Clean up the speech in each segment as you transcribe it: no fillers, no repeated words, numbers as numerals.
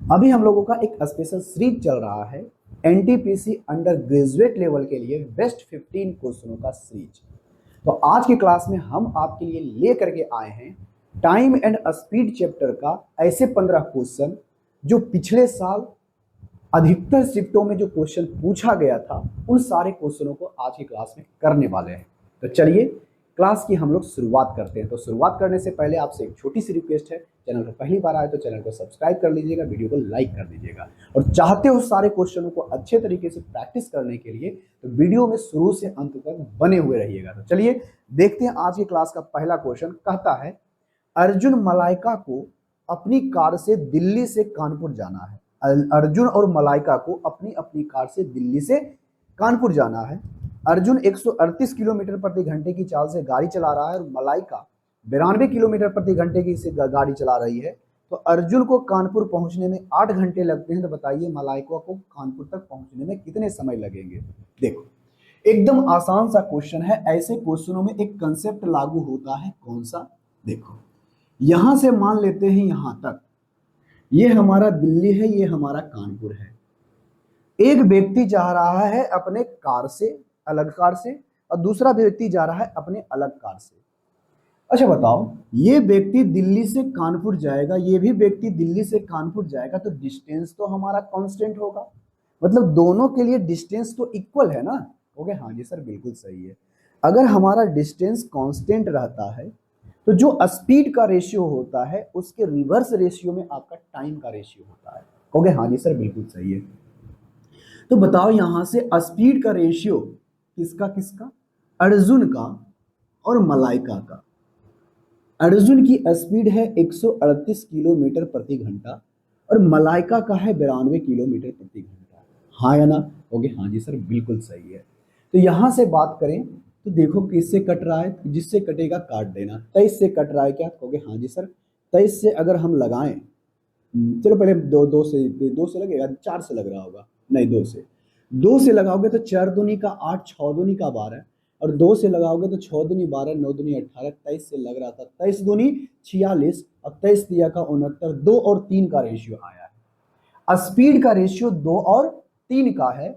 अभी हम लोगों का एक स्पेशल सीरीज चल रहा है एनटीपीसी अंडर ग्रेजुएट लेवल के लिए बेस्ट 15 क्वेश्चनों का सीरीज। तो आज की क्लास में हम आपके लिए ले करके आए हैं टाइम एंड स्पीड चैप्टर का ऐसे 15 क्वेश्चन जो पिछले साल अधिकतर शिफ्टों में जो क्वेश्चन पूछा गया था उन सारे क्वेश्चनों को आज की क्लास में करने वाले हैं। तो चलिए क्लास की हम लोग शुरुआत करते हैं। तो शुरुआत करने से पहले आपसे एक छोटी सी रिक्वेस्ट है, चैनल पर पहली बार आए तो चैनल को सब्सक्राइब कर लीजिएगा, वीडियो को लाइक कर दीजिएगा और चाहते हो सारे क्वेश्चनों को अच्छे तरीके से प्रैक्टिस करने के लिए तो वीडियो में शुरू से अंत तक बने हुए रहिएगा। तो चलिए देखते हैं आज की क्लास का पहला क्वेश्चन। कहता है अर्जुन मलाइका को अपनी कार से दिल्ली से कानपुर जाना है। अर्जुन और मलाइका को अपनी अपनी कार से दिल्ली से कानपुर जाना है। अर्जुन 138 किलोमीटर प्रति घंटे की चाल से गाड़ी चला रहा है और मलाइका 92 किलोमीटर प्रति घंटे की से गाड़ी चला रही है। तो अर्जुन को कानपुर पहुंचने में 8 घंटे लगते हैं। तो बताइए मलाइका को कानपुर तक पहुंचने में कितने समय लगेंगे। देखो एकदम आसान सा क्वेश्चन है। ऐसे क्वेश्चनों में एक कंसेप्ट लागू होता है, कौन सा? देखो यहां से मान लेते हैं यहां तक ये हमारा दिल्ली है, ये हमारा कानपुर है। एक व्यक्ति जा रहा है अपने कार से, अलग कार से, और दूसरा व्यक्ति जा रहा है अपने अलग कार से। अच्छा बताओ, ये व्यक्ति दिल्ली से कानपुर जाएगा, ये भी व्यक्ति दिल्ली से कानपुर जाएगा, तो डिस्टेंस तो हमारा कांस्टेंट होगा। मतलब दोनों के लिए डिस्टेंस तो इक्वल है ना। ओके, हाँ जी सर, बिल्कुल सही है। अगर हमारा डिस्टेंस कांस्टेंट रहता है तो जो स्पीड का रेशियो होता है उसके रिवर्स रेशियो में आपका टाइम का रेशियो होता है। ओके, हाँ जी सर, बिल्कुल सही है। तो बताओ यहां से स्पीड का रेशियो किसका किसका? अर्जुन का और मलाइका का। अर्जुन की स्पीड है 138 किलोमीटर प्रति घंटा और मलाइका का है 92 किलोमीटर प्रति घंटा। हाँ या ना? ओके, हाँ जी सर, बिल्कुल सही है। तो यहां से बात करें तो देखो किससे कट रहा है, जिससे कटेगा काट देना। 23 से कट रहा है क्या? कहोगे हाँ जी सर। 23 से अगर हम लगाएं, चलो पहले दो से लगेगा, 4 से लग रहा होगा, नहीं 2 से लगाओगे तो 4 दूनी का 8, 6 दूनी का 12 और 2 से लगाओगे तो 6 दूनी 12, 9 दूनी 18। 23 से लग रहा था, 23 दूनी 46 और 23 दिया का 69। 2 और 3 का रेशियो आया है। स्पीड का रेशियो 2 और 3 का है,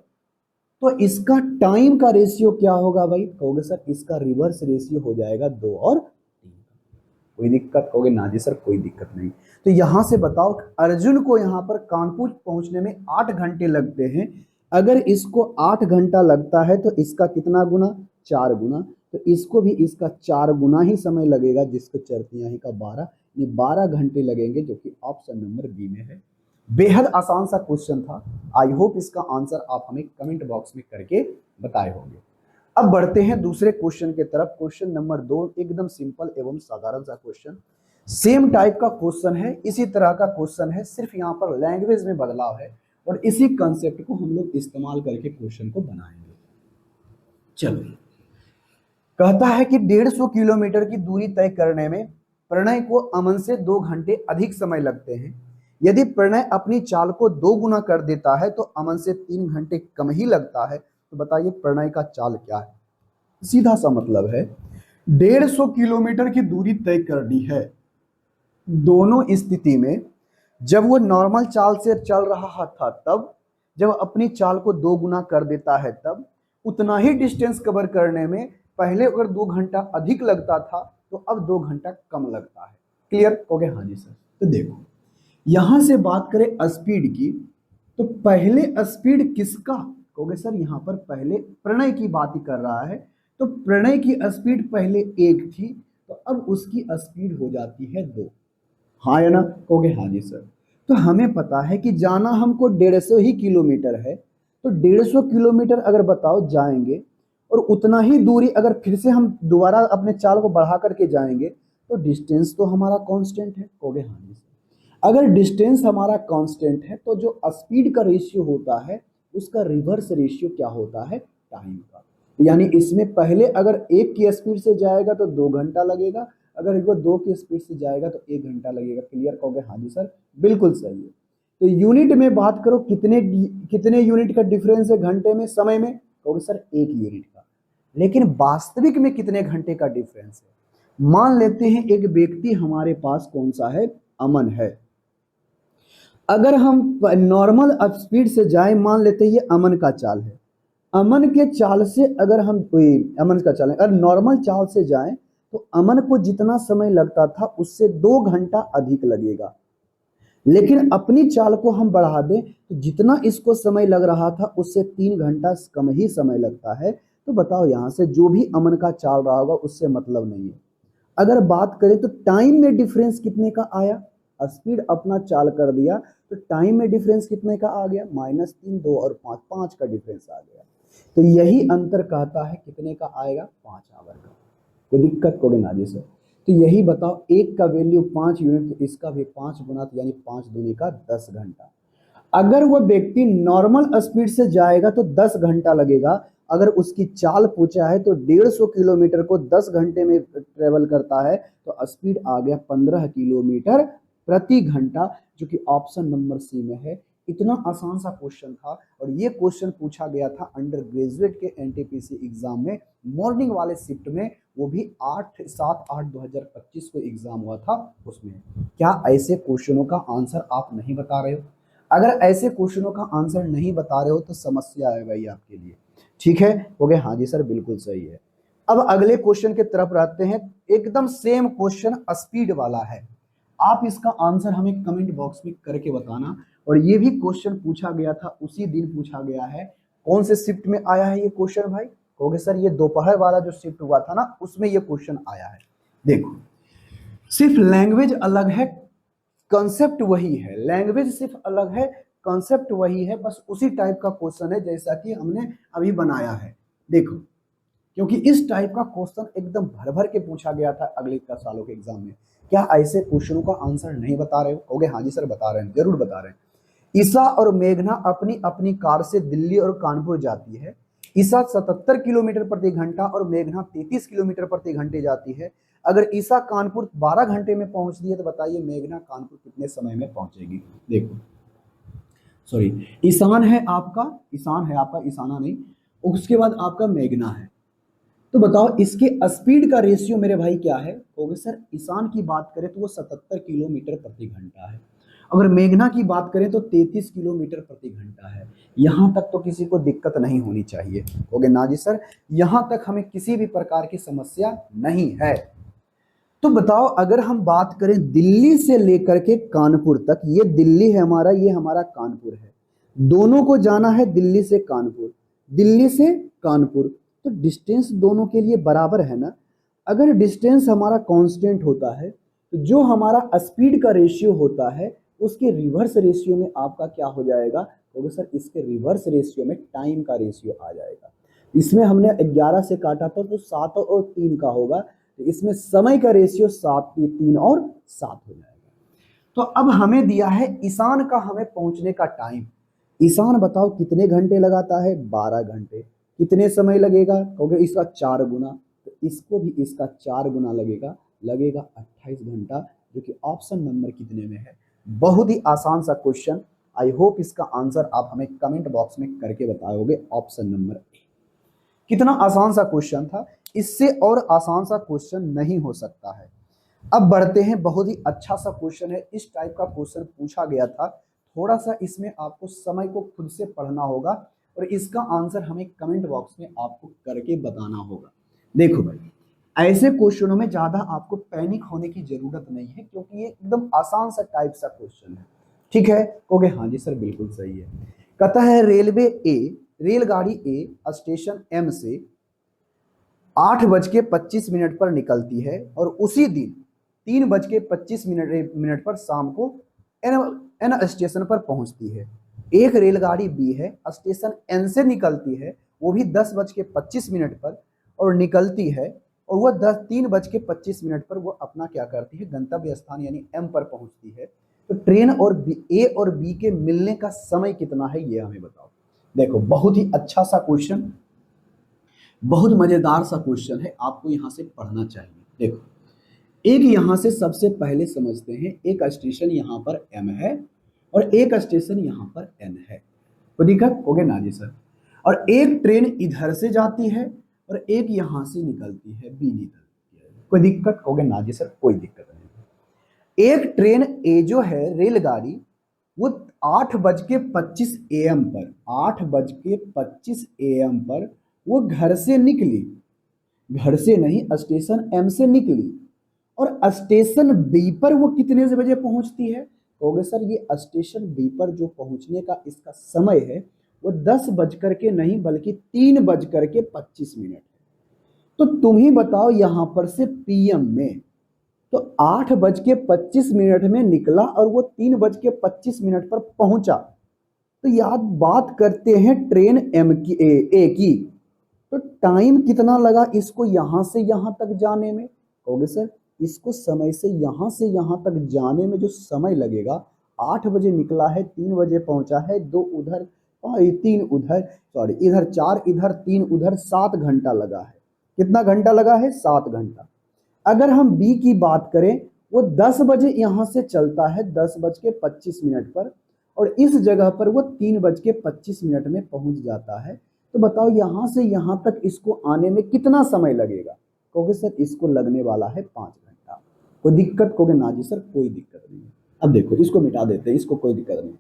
तो इसका टाइम का रेशियो क्या होगा भाई? कहोगे सर इसका रिवर्स रेशियो हो जाएगा 2 और 3 का। कोई दिक्कत? कहोगे ना जी सर, कोई दिक्कत नहीं। तो यहां से बताओ अर्जुन को यहां पर कानपुर पहुंचने में 8 घंटे लगते हैं। अगर इसको 8 घंटा लगता है तो इसका कितना गुना? 4 गुना। तो इसको भी इसका 4 गुना ही समय लगेगा, जिसको चरतियां ही का 12, ये 12 घंटे लगेंगे, जो कि ऑप्शन नंबर बी में है। बेहद आसान सा क्वेश्चन था। आई होप इसका आंसर आप हमें कमेंट बॉक्स में करके बताए होंगे। अब बढ़ते हैं दूसरे क्वेश्चन के तरफ। क्वेश्चन नंबर 2 एकदम सिंपल एवं साधारण सा क्वेश्चन, सेम टाइप का क्वेश्चन है, इसी तरह का क्वेश्चन है, सिर्फ यहाँ पर लैंग्वेज में बदलाव है और इसी कंसेप्ट को हम लोग इस्तेमाल करके क्वेश्चन को बनाएंगे। चलो, कहता है कि 150 किलोमीटर की दूरी तय करने में प्रणय को अमन से 2 घंटे अधिक समय लगते हैं। यदि प्रणय अपनी चाल को 2 गुना कर देता है तो अमन से 3 घंटे कम ही लगता है। तो बताइए प्रणय का चाल क्या है? सीधा सा मतलब है 150 किलोमीटर की दूरी तय करनी है। दोनों स्थिति में जब वो नॉर्मल चाल से चल रहा था तब, जब अपनी चाल को 2 गुना कर देता है तब, उतना ही डिस्टेंस कवर करने में पहले अगर 2 घंटा अधिक लगता था तो अब 2 घंटा कम लगता है। क्लियर हो गया? हाँ जी सर। तो देखो यहां से बात करें स्पीड की, तो पहले स्पीड किसका? कहोगे सर यहाँ पर पहले प्रणय की बात ही कर रहा है, तो प्रणय की स्पीड पहले 1 थी, तो अब उसकी स्पीड हो जाती है 2। हाँ या ना? कहोगे हाँ जी सर। तो हमें पता है कि जाना हमको 150 ही किलोमीटर है, तो 150 किलोमीटर अगर बताओ जाएंगे और उतना ही दूरी अगर फिर से हम दोबारा अपने चाल को बढ़ा करके जाएंगे तो डिस्टेंस तो हमारा कांस्टेंट है। कहोगे हाँ जी सर। अगर डिस्टेंस हमारा कांस्टेंट है तो जो स्पीड का रेशियो होता है उसका रिवर्स रेशियो क्या होता है? टाइम का। यानी इसमें पहले अगर 1 की स्पीड से जाएगा तो 2 घंटा लगेगा, अगर वो 2 की स्पीड से जाएगा तो 1 घंटा लगेगा। क्लियर? कहोगे हाँ जी सर, बिल्कुल सही है। तो यूनिट में बात करो, कितने यूनिट का डिफरेंस है घंटे में, समय में? कहोगे सर 1 यूनिट का। लेकिन वास्तविक में कितने घंटे का डिफरेंस है? मान लेते हैं एक व्यक्ति हमारे पास कौन सा है? अमन है। अगर हम नॉर्मल स्पीड से जाए, मान लेते हैं ये अमन का चाल है, अमन के चाल से अगर हम कोई अमन का चाल है, अगर नॉर्मल चाल से जाएं तो अमन को जितना समय लगता था उससे 2 घंटा अधिक लगेगा। लेकिन अपनी चाल को हम बढ़ा दें तो जितना इसको समय लग रहा था उससे 3 घंटा कम ही समय लगता है। तो बताओ यहां से जो भी अमन का चाल रहा होगा उससे मतलब नहीं है। अगर बात करें तो टाइम में डिफरेंस कितने का आया, स्पीड अपना चाल कर दिया तो टाइम में डिफरेंस कितने का आ गया, -3, 2 और 5, 5 का डिफरेंस आ गया। तो यही अंतर कहता है कितने का आएगा, 5 आवर का। कोई दिक्कत कोई ना जी सर। तो यही बताओ, एक का वैल्यू 5 यूनिट तो इसका भी 5 गुना, तो यानी 5 दूनी का 10 घंटा। अगर वह व्यक्ति नॉर्मल स्पीड से जाएगा तो 10 घंटा लगेगा। अगर उसकी चाल पूछा है तो 150 किलोमीटर को 10 घंटे में ट्रेवल करता है तो स्पीड आ गया 15 किलोमीटर प्रति घंटा, जो कि ऑप्शन नंबर सी में है। इतना आसान सा क्वेश्चन था और ये क्वेश्चन पूछा गया था अंडर ग्रेजुएट के एनटीपीसी एग्जाम में, मॉर्निंग वाले शिफ्ट में, वो भी 7/8/2025 को एग्जाम हुआ था उसमें। क्या ऐसे क्वेश्चनों का आंसर आप नहीं बता रहे हो? अगर ऐसे क्वेश्चनों का आंसर नहीं बता रहे हो तो समस्या है भाई आपके लिए। ठीक है, हो गया, हाँ जी सर बिल्कुल सही है। अब अगले क्वेश्चन की तरफ रहते हैं। एकदम सेम क्वेश्चन स्पीड वाला है। आप इसका आंसर हमें कमेंट बॉक्स में करके बताना। और ये भी क्वेश्चन पूछा गया था, उसी दिन पूछा गया है। कौन से शिफ्ट में आया है ये क्वेश्चन भाई? कहोगे सर ये दोपहर वाला जो शिफ्ट हुआ था ना उसमें ये क्वेश्चन आया है। देखो, सिर्फ लैंग्वेज अलग है, कॉन्सेप्ट वही है। लैंग्वेज सिर्फ अलग है, कॉन्सेप्ट वही है, बस उसी टाइप का क्वेश्चन है जैसा कि हमने अभी बनाया है। देखो, क्योंकि इस टाइप का क्वेश्चन एकदम भर भर के पूछा गया था अगले का सालों के एग्जाम में। क्या ऐसे क्वेश्चनों का आंसर नहीं बता रहे हो? कहोगे हाँ जी सर बता रहे हैं, जरूर बता रहे हैं। ईसा और मेघना अपनी अपनी कार से दिल्ली और कानपुर जाती है। ईसा 77 किलोमीटर प्रति घंटा और मेघना 33 किलोमीटर प्रति घंटे जाती है। अगर ईसा कानपुर 12 घंटे में पहुंचती है तो बताइए मेघना कानपुर कितने समय में पहुंचेगी? देखो, सॉरी, ईशान है आपका, ईशान है आपका, ईशाना नहीं, उसके बाद आपका मेघना है। तो बताओ इसके स्पीड का रेशियो मेरे भाई क्या है? कहोगे सर ईशान की बात करें तो वो 77 किलोमीटर प्रति घंटा है। अगर मेघना की बात करें तो 33 किलोमीटर प्रति घंटा है। यहां तक तो किसी को दिक्कत नहीं होनी चाहिए। कहोगे ना जी सर, यहां तक हमें किसी भी प्रकार की समस्या नहीं है। तो बताओ अगर हम बात करें दिल्ली से लेकर के कानपुर तक, ये दिल्ली है हमारा, ये हमारा कानपुर है, दोनों को जाना है दिल्ली से कानपुर, दिल्ली से कानपुर, तो डिस्टेंस दोनों के लिए बराबर है ना। अगर डिस्टेंस हमारा कांस्टेंट होता है तो जो हमारा स्पीड का रेशियो होता है उसके रिवर्स रेशियो में आपका क्या हो जाएगा? तो सर इसके रिवर्स रेशियो में टाइम का रेशियो आ जाएगा। इसमें हमने 11 से काटा था तो 7 और 3 का होगा, तो इसमें समय का रेशियो 7, 3 और 7 हो जाएगा। तो अब हमें दिया है ईशान का हमें पहुंचने का टाइम। ईशान बताओ कितने घंटे लगाता है? 12 घंटे। कितने समय लगेगा? कहोगे इसका 4 गुना, तो इसको भी इसका 4 गुना लगेगा, लगेगा 28 घंटा, जो कि ऑप्शन नंबर कितने में है? बहुत ही आसान सा क्वेश्चन। आई होप इसका आंसर आप हमें कमेंट बॉक्स में करके बताओगे, ऑप्शन नंबर ए। कितना आसान सा क्वेश्चन था, इससे और आसान सा क्वेश्चन नहीं हो सकता है। अब बढ़ते हैं, बहुत ही अच्छा सा क्वेश्चन है, इस टाइप का क्वेश्चन पूछा गया था। थोड़ा सा इसमें आपको समय को खुद से पढ़ना होगा और इसका आंसर हमें कमेंट बॉक्स में आपको करके बताना होगा। देखो भाई, ऐसे क्वेश्चनों में ज्यादा आपको पैनिक होने की जरूरत नहीं है क्योंकि ये एकदम आसान सा टाइप सा क्वेश्चन है। ठीक है, कहोगे हाँ जी सर बिल्कुल सही है। कहता है रेलगाड़ी ए स्टेशन एम से 8:25 पर निकलती है और उसी दिन 3:25 पर शाम को एन स्टेशन पर पहुंचती है। एक रेलगाड़ी बी है, स्टेशन एन से निकलती है, वो भी 10:25 पर और निकलती है, और वह 3:25 पर वो अपना क्या करती है, गंतव्य स्थान यानी एम पर पहुंचती है। तो ट्रेन और ए और बी के मिलने का समय कितना है ये हमें बताओ। देखो, बहुत ही अच्छा सा क्वेश्चन, बहुत मजेदार सा क्वेश्चन है, आपको यहां से पढ़ना चाहिए। देखो, एक यहां से सबसे पहले समझते हैं, एक स्टेशन यहां पर एम है और एक स्टेशन यहां पर एन है। कोई दिक्कत? होगे ना जी सर। और एक ट्रेन इधर से जाती है और एक यहां से निकलती है, बी निकलती है। कोई दिक्कत? होगे ना जी सर, कोई दिक्कत नहीं। एक ट्रेन ए जो है रेलगाड़ी वो 8:25 AM पर, 8:25 AM पर वो घर से निकली, घर से नहीं स्टेशन एम से निकली, और स्टेशन बी पर वो कितने बजे पहुंचती है? कहोगे सर ये स्टेशन बी पर जो पहुंचने का इसका समय है वो 10 बजकर के नहीं बल्कि 3:25 है। तो तुम ही बताओ यहां पर से पीएम में, तो 8:25 में निकला और वो 3:25 पर पहुंचा। तो याद बात करते हैं ट्रेन एम की ए की, तो टाइम कितना लगा इसको यहां से यहां तक जाने में? कहोगे सर इसको समय से यहां तक जाने में जो समय लगेगा, 8 बजे निकला है, 3 बजे पहुंचा है, 2 उधर 3 उधर, सॉरी इधर 4 इधर 3 उधर, 7 घंटा लगा है। कितना घंटा लगा है? 7 घंटा। अगर हम बी की बात करें, वो 10 बजे यहां से चलता है 10:25 पर, और इस जगह पर वो 3:25 में पहुंच जाता है। तो बताओ यहां से यहां तक इसको आने में कितना समय लगेगा? कहोगे सर इसको लगने वाला है 5 घंटा। कोई दिक्कत? कहोगे ना जी सर कोई दिक्कत नहीं है। अब देखो इसको मिटा देते हैं, इसको कोई दिक्कत नहीं।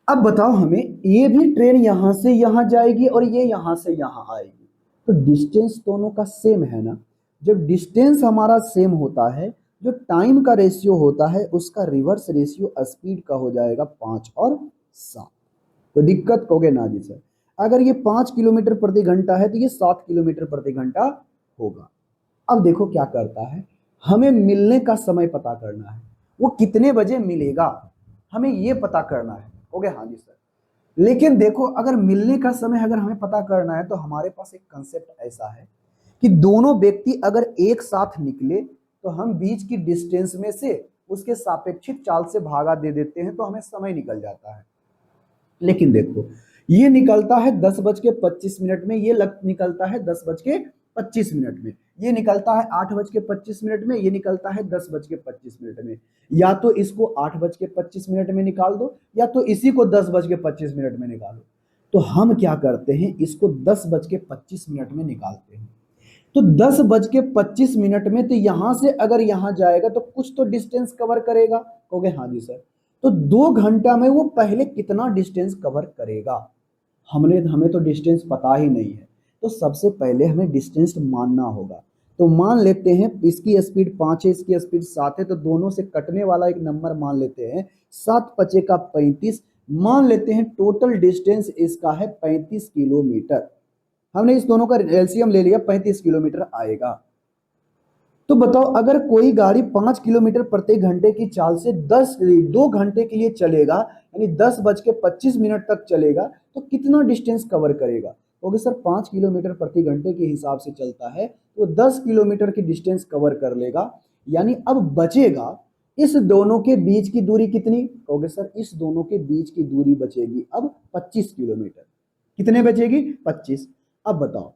अब बताओ हमें, ये भी ट्रेन यहां से यहां जाएगी और ये यहां से यहां आएगी, तो डिस्टेंस दोनों का सेम है ना? जब डिस्टेंस हमारा सेम होता है, जो टाइम का रेशियो होता है उसका रिवर्स रेशियो स्पीड का हो जाएगा 5 और 7। कोई दिक्कत? कहोगे ना जी सर। अगर ये 5 किलोमीटर प्रति घंटा है तो ये 7 किलोमीटर प्रति घंटा होगा। अब देखो क्या करता है, हमें मिलने का समय पता करना है, वो कितने बजे मिलेगा हमें ये पता करना है। कहोगे हाँ जी सर। लेकिन देखो अगर मिलने का समय अगर हमें पता करना है तो हमारे पास एक कंसेप्ट ऐसा है कि दोनों व्यक्ति अगर एक साथ निकले तो हम बीच की डिस्टेंस में से उसके सापेक्षिक चाल से भागा दे देते हैं तो हमें समय निकल जाता है। लेकिन देखो ये निकलता है 10:25 में, ये निकलता है 10:25 में, ये निकलता है 8:25 में, ये निकलता है 10:25 में। या तो इसको 8:25 में निकाल दो या तो इसी को 10:25 में निकालो। तो हम क्या करते हैं, इसको 10:25 में निकालते हैं। तो 10:25 में तो यहां से अगर यहां जाएगा तो कुछ तो डिस्टेंस कवर करेगा। कहोगे हाँ जी सर। तो 2 घंटा में वो पहले कितना डिस्टेंस कवर करेगा? हमें तो डिस्टेंस पता ही नहीं है, तो सबसे पहले हमें डिस्टेंस मानना होगा। तो मान लेते हैं इसकी स्पीड 5 है, इसकी स्पीड 7 है, तो दोनों से कटने वाला एक नंबर मान लेते हैं, 7×5 = 35। मान लेते हैं टोटल डिस्टेंस इसका है 35 किलोमीटर। हमने इस दोनों का एलसीएम ले लिया, 35 किलोमीटर आएगा। तो बताओ अगर कोई गाड़ी 5 किलोमीटर प्रति घंटे की चाल से 2 घंटे के लिए चलेगा, यानी 10:25 तक चलेगा, तो कितना डिस्टेंस कवर करेगा? क्योंकि सर 5 किलोमीटर प्रति घंटे के हिसाब से चलता है तो 10 किलोमीटर की डिस्टेंस कवर कर लेगा। यानी अब बचेगा इस दोनों के बीच की दूरी कितनी? कहोगे सर इस दोनों के बीच की दूरी बचेगी अब 25 किलोमीटर। कितने बचेगी? 25। अब बताओ,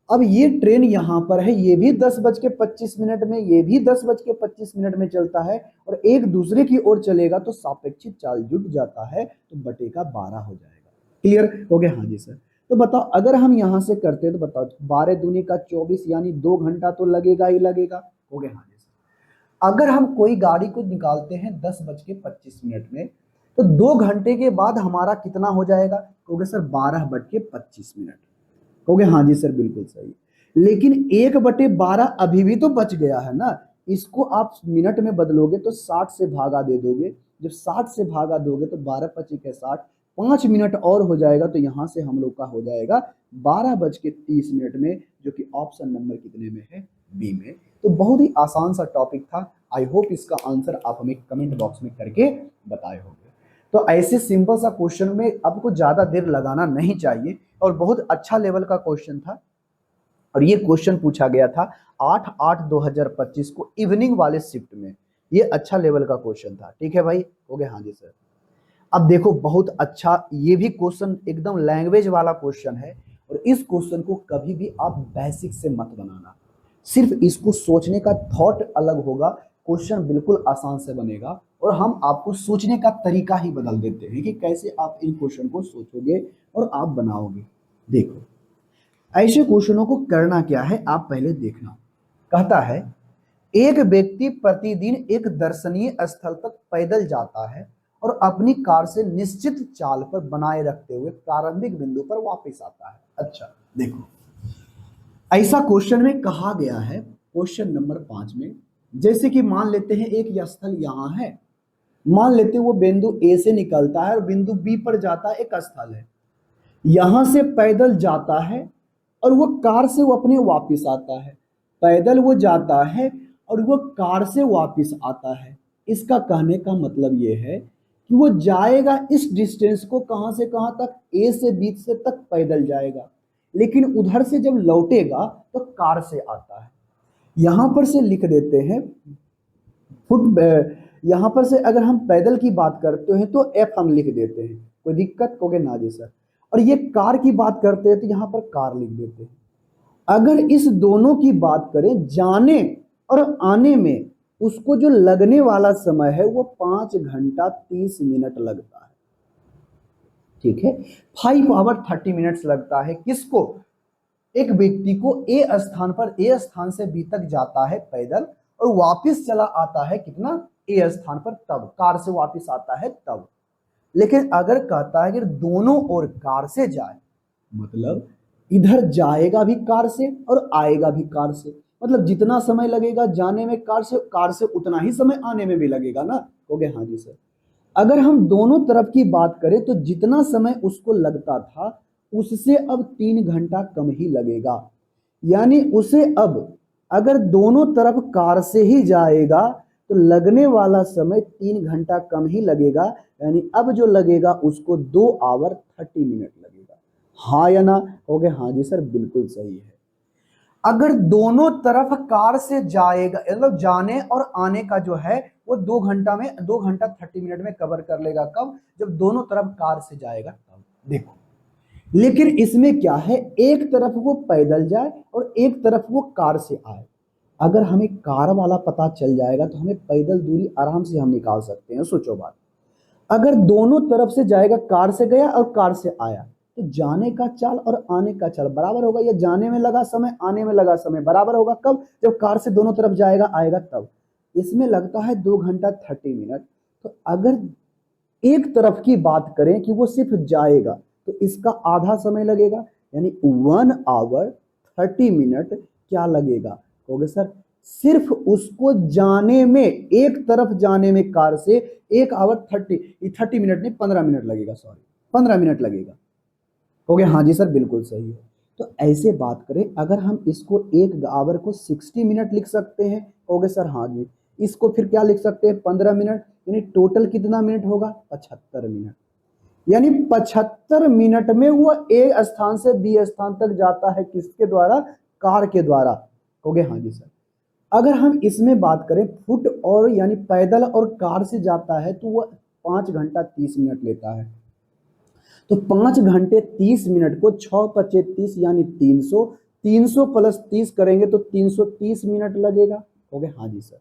अब ये ट्रेन यहां पर है, ये भी 10:25 में, ये भी 10:25 में चलता है और एक दूसरे की ओर चलेगा तो सापेक्षिक चाल जुट जाता है तो बटे का 12 हो जाएगा। क्लियर हो गया? हाँ जी सर। तो बताओ अगर हम यहां से करते तो बताओ 12 दूनी का 24, यानी 2 घंटा तो लगेगा ही लगेगा। हो गया? हाँ जी सर। अगर हम कोई गाड़ी को निकालते हैं 10:25 में, तो 2 घंटे के बाद हमारा कितना हो जाएगा? हो गया सर 12/25। हो गया? हाँ जी सर बिल्कुल सही। लेकिन 1/12 अभी भी तो बच गया है ना, इसको आप मिनट में बदलोगे तो 60 से भागा दे दोगे। जब 60 से भागा दोगे तो 12×5 = 60, 5 मिनट और हो जाएगा, तो यहां से हम लोग का हो जाएगा 12:30 में, जो कि ऑप्शन नंबर कितने में है? बी में। तो बहुत ही आसान सा टॉपिक था। आई होप इसका आंसर आप हमें कमेंट बॉक्स में करके बताए होंगे। तो ऐसे सिंपल सा क्वेश्चन में आपको ज्यादा देर लगाना नहीं चाहिए और बहुत अच्छा लेवल का क्वेश्चन था। और ये क्वेश्चन पूछा गया था 8/8/2025 को इवनिंग वाले शिफ्ट में। ये अच्छा लेवल का क्वेश्चन था। ठीक है भाई? हो गया? हाँ जी सर। अब देखो बहुत अच्छा, ये भी क्वेश्चन एकदम लैंग्वेज वाला क्वेश्चन है और इस क्वेश्चन को कभी भी आप बेसिक से मत बनाना। सिर्फ इसको सोचने का थॉट अलग होगा, क्वेश्चन बिल्कुल आसान से बनेगा और हम आपको सोचने का तरीका ही बदल देते हैं कि कैसे आप इन क्वेश्चन को सोचोगे और आप बनाओगे। देखो ऐसे क्वेश्चनों को करना क्या है, आप पहले देखना। कहता है एक व्यक्ति प्रतिदिन एक दर्शनीय स्थल तक पैदल जाता है और अपनी कार से निश्चित चाल पर बनाए रखते हुए प्रारंभिक बिंदु पर वापस आता है। अच्छा देखो, ऐसा क्वेश्चन में कहा गया है, क्वेश्चन नंबर 5 में, जैसे कि मान लेते हैं एक स्थल यहां है, मान लेते हैं वो बिंदु ए से निकलता है और बिंदु बी पर जाता है, एक स्थल है, यहां से पैदल जाता है और वो कार से वो अपने वापस आता है, पैदल वो जाता है और वो कार से वापस आता है। इसका कहने का मतलब ये है कि वो जाएगा इस डिस्टेंस को कहां से कहां तक, ए से बी से तक पैदल जाएगा, लेकिन उधर से जब लौटेगा तो कार से आता है। यहां पर से लिख देते हैं फुट, यहां पर से अगर हम पैदल की बात करते हैं तो एफ हम लिख देते हैं, कोई दिक्कत होगे ना जी सर। और ये कार की बात करते हैं तो यहां पर कार लिख देते हैं। अगर इस दोनों की बात करें, जाने और आने में उसको जो लगने वाला समय है वो 5 घंटा 30 मिनट लगता है, ठीक है। 5 आवर 30 मिनट्स लगता है किसको, एक व्यक्ति को ए स्थान पर, ए स्थान से बी तक जाता है पैदल और वापस चला आता है कितना, ए स्थान पर, तब कार से वापस आता है तब। लेकिन अगर कहता है कि दोनों ओर कार से जाए, मतलब इधर जाएगा भी कार से और आएगा भी कार से, मतलब जितना समय लगेगा जाने में कार से उतना ही समय आने में भी लगेगा ना, कहोगे हाँ जी सर। अगर हम दोनों तरफ की बात करें तो जितना समय उसको लगता था उससे अब 3 घंटा कम ही लगेगा, यानी उसे अब अगर दोनों तरफ कार से ही जाएगा तो लगने वाला समय 3 घंटा कम ही लगेगा, यानी अब जो लगेगा उसको 2 आवर 30 मिनट लगेगा। हाँ या ना, कहोगे हाँ जी सर बिल्कुल सही है। अगर दोनों तरफ कार से जाएगा, मतलब जाने और आने का जो है वो 2 घंटा 30 मिनट में कवर कर लेगा, कब, जब दोनों तरफ कार से जाएगा तब। देखो लेकिन इसमें क्या है, एक तरफ वो पैदल जाए और एक तरफ वो कार से आए। अगर हमें कार वाला पता चल जाएगा तो हमें पैदल दूरी आराम से हम निकाल सकते हैं। सोचो बात, अगर दोनों तरफ से जाएगा, कार से गया और कार से आया, तो जाने का चाल और आने का चाल बराबर होगा, या जाने में लगा समय आने में लगा समय बराबर होगा, कब, जब कार से दोनों तरफ जाएगा आएगा तब। इसमें लगता है 2 घंटा 30 मिनट। तो अगर एक तरफ की बात करें कि वो सिर्फ जाएगा तो इसका आधा समय लगेगा, यानी 1 आवर 30 मिनट क्या लगेगा, कहोगे सर सिर्फ उसको जाने में, एक तरफ जाने में कार से 1 आवर 30 मिनट नहीं 15 मिनट लगेगा, सॉरी 15 मिनट लगेगा, कहोगे हाँ जी सर बिल्कुल सही है। तो ऐसे बात करें, अगर हम इसको 1 आवर को 60 मिनट लिख सकते हैं, कहोगे सर हाँ जी। इसको फिर क्या लिख सकते हैं 15 मिनट, यानी टोटल कितना मिनट होगा 75 मिनट, यानी 75 मिनट में वो ए स्थान से बी स्थान तक जाता है, किसके द्वारा, कार के द्वारा, कहोगे हाँ जी सर। अगर हम इसमें बात करें फुट और यानी पैदल और कार से जाता है तो वह 5 घंटा 30 मिनट लेता है। तो 5 घंटे 30 मिनट को 6 पचे 30 यानी 300, 300 प्लस 30 करेंगे तो 330 मिनट लगेगा, कहोगे हाँ जी सर।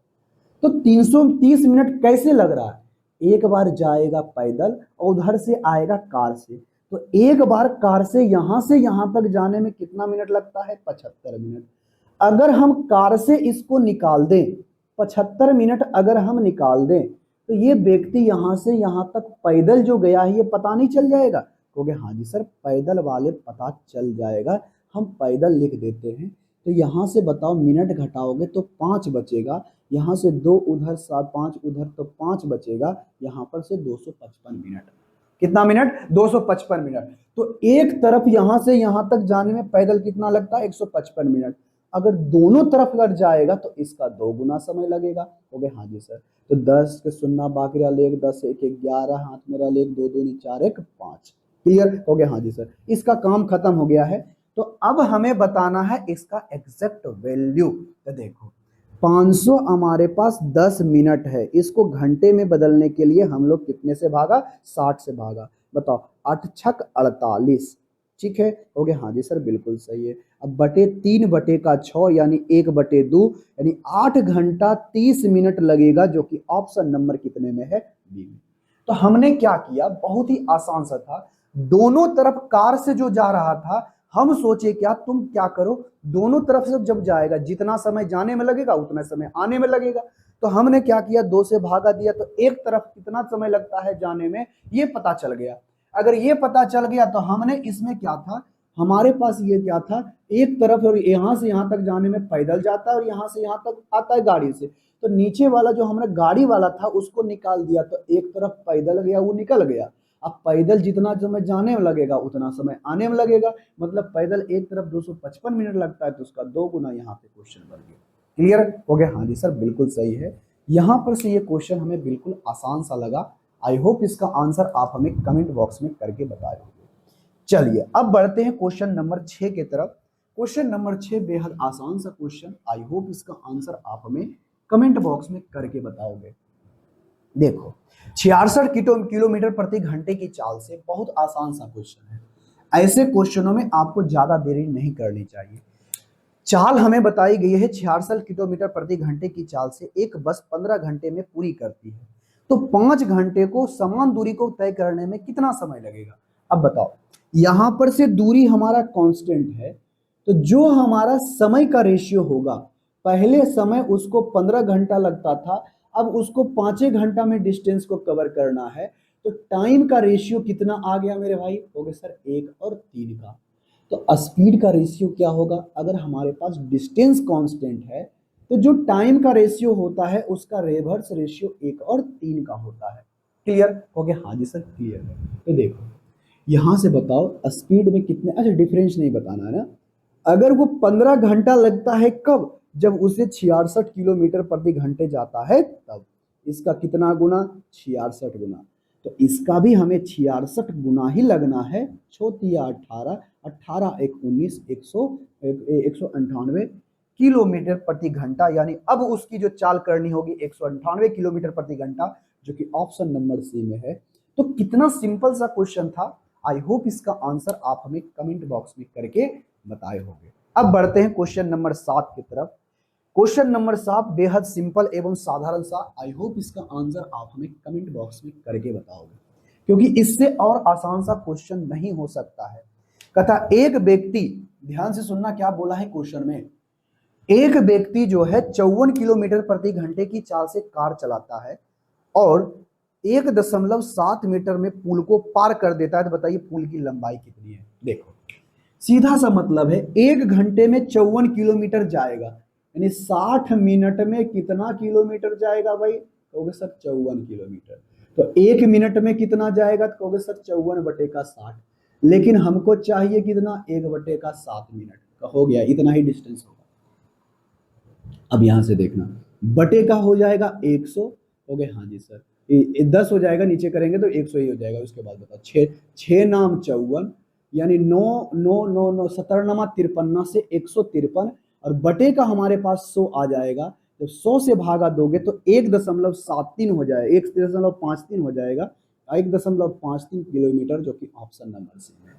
तो 330 मिनट कैसे लग रहा है, एक बार जाएगा पैदल और उधर से आएगा कार से, तो एक बार कार से यहां तक जाने में कितना मिनट लगता है 75 मिनट। अगर हम कार से इसको निकाल दें, 75 मिनट अगर हम निकाल दें तो ये व्यक्ति यहां से यहां तक पैदल जो गया है ये पता नहीं चल जाएगा, कहोगे हाँ जी सर पैदल वाले पता चल जाएगा, हम पैदल लिख देते हैं। तो यहां से बताओ मिनट घटाओगे तो 5 बचेगा, यहां से 2 उधर 5 उधर तो 5 बचेगा, यहां पर से 255 मिनट। कितना मिनट, 255 मिनट। तो एक तरफ यहां से यहां तक जाने में पैदल कितना लगता है 155 मिनट। अगर दोनों तरफ अगर जाएगा तो इसका 2 गुना समय लगेगा, कहोगे हाँ जी सर। तो 10 के शून्य बाकी रहा 1, 10 1 11, हाथ में रहा 1 2 2 4 1 5, क्लियर, हो गया हाँ जी सर। इसका काम खत्म हो गया है। तो अब हमें बताना है इसका एग्जैक्ट वैल्यू। तो देखो 500 हमारे पास 10 मिनट है, इसको घंटे में बदलने के लिए हम लोग कितने से भागा, 60 से भागा। बताओ 8 छक 48, ठीक है, हो गया हाँ जी सर बिल्कुल सही है। अब बटे 3 बटे का 6 यानी 1 बटे 2 यानी 8 घंटा 30 मिनट लगेगा, जो कि ऑप्शन नंबर कितने में है, बी में। तो हमने क्या किया, बहुत ही आसान सा था, दोनों तरफ कार से जो जा रहा था हम सोचे क्या, तुम क्या करो, दोनों तरफ से जब जाएगा जितना समय जाने में लगेगा उतना समय आने में लगेगा, तो हमने क्या किया, 2 से भागा दिया, तो एक तरफ कितना समय लगता है जाने में ये पता चल गया। अगर ये पता चल गया तो हमने इसमें क्या था, हमारे पास ये क्या था, एक तरफ और यहां से यहां तक जाने में पैदल जाता है और यहां से यहां तक आता है गाड़ी से, तो नीचे वाला जो हमने गाड़ी वाला था उसको निकाल दिया, तो एक तरफ पैदल गया वो निकल गया। अब पैदल जितना समय जाने में लगेगा उतना समय आने में लगेगा, मतलब पैदल एक तरफ 255 मिनट लगता है, तो उसका 2 गुना यहाँ पे क्वेश्चन बन गया। क्लियर हो गया? हाँ जी सर, बिल्कुल सही है। यहाँ पर से ये क्वेश्चन हमें बिल्कुल आसान सा लगा। आई होप इसका आंसर आप हमें कमेंट बॉक्स में करके बताए होंगे। चलिए अब बढ़ते हैं क्वेश्चन नंबर 6 की तरफ। क्वेश्चन नंबर 6 बेहद आसान सा क्वेश्चन, आई होप इसका आंसर आप हमें कमेंट बॉक्स में करके बताओगे। देखो, 66 किलोमीटर प्रति घंटे की चाल से, बहुत आसान सा क्वेश्चन है। ऐसे क्वेश्चनों में आपको ज्यादा देरी नहीं करनी चाहिए। चाल हमें बताई गई है 66 किलोमीटर प्रति घंटे की चाल से एक बस 15 घंटे में पूरी करती है, तो 5 घंटे को समान दूरी को तय करने में कितना समय लगेगा? अब बताओ, यहां पर से दूरी हमारा कांस्टेंट है, तो जो हमारा समय का रेशियो होगा, पहले समय उसको 15 घंटा लगता था, अब उसको 5 घंटा में डिस्टेंस को कवर करना है, तो टाइम का रेशियो कितना आ गया मेरे भाई? हो गया सर 1 और 3 का। तो स्पीड का रेशियो क्या होगा? अगर हमारे पास डिस्टेंस कांस्टेंट है तो जो टाइम का रेशियो होता है उसका रिवर्स रेशियो 1 और 3 का होता है। क्लियर हो गया? हाँ जी सर, क्लियर है। तो देखो यहां से बताओ स्पीड में कितने, अच्छा डिफरेंस नहीं बताना है ना, अगर वो 15 घंटा लगता है कब? जब उसे 66 किलोमीटर प्रति घंटे जाता है तब। इसका कितना गुना? 66 गुना। तो इसका भी हमें 66 गुना ही लगना है। छोतिया 18, 18 एक 19, 198 किलोमीटर प्रति घंटा, यानी अब उसकी जो चाल करनी होगी 198 किलोमीटर प्रति घंटा, जो कि ऑप्शन नंबर सी में है। तो कितना सिंपल सा क्वेश्चन था। आई होप इसका आंसर आप हमें कमेंट बॉक्स में करके बताए होंगे। अब बढ़ते हैं क्वेश्चन नंबर 7 की तरफ। क्वेश्चन नंबर 7 बेहद सिंपल एवं साधारण सा, आई होप इसका आंसर आप हमें कमेंट बॉक्स में करके बताओगे, क्योंकि इससे और आसान सा क्वेश्चन नहीं हो सकता है। कथा, एक व्यक्ति, ध्यान से सुनना क्या बोला है क्वेश्चन में, एक व्यक्ति जो है 54 किलोमीटर प्रति घंटे की चाल से कार चलाता है और 1.7 मीटर में पुल को पार कर देता है, तो बताइए पुल की लंबाई कितनी है? देखो सीधा सा मतलब है, 1 घंटे में 54 किलोमीटर जाएगा, यानी 60 मिनट में कितना किलोमीटर जाएगा भाई? कहोगे सर 54 किलोमीटर। तो 1 मिनट में कितना जाएगा? तो कहोगे सर 54/60। लेकिन हमको चाहिए कितना? 1/7 मिनट का, हो गया इतना ही डिस्टेंस होगा। अब यहां से देखना, बटे का हो जाएगा 100, हो गए? हाँ जी सर, 10 हो जाएगा, नीचे करेंगे तो 100 ही हो जाएगा। उसके बाद बताओ, 6 नाम 54, यानी 9 9 9 9 17 53 से 153, और बटे का हमारे पास 100 आ जाएगा। जब 100 से भागा दोगे तो 1.73 हो जाएगा, 1.53 हो जाएगा, 1.53 किलोमीटर, जो कि ऑप्शन नंबर सी है।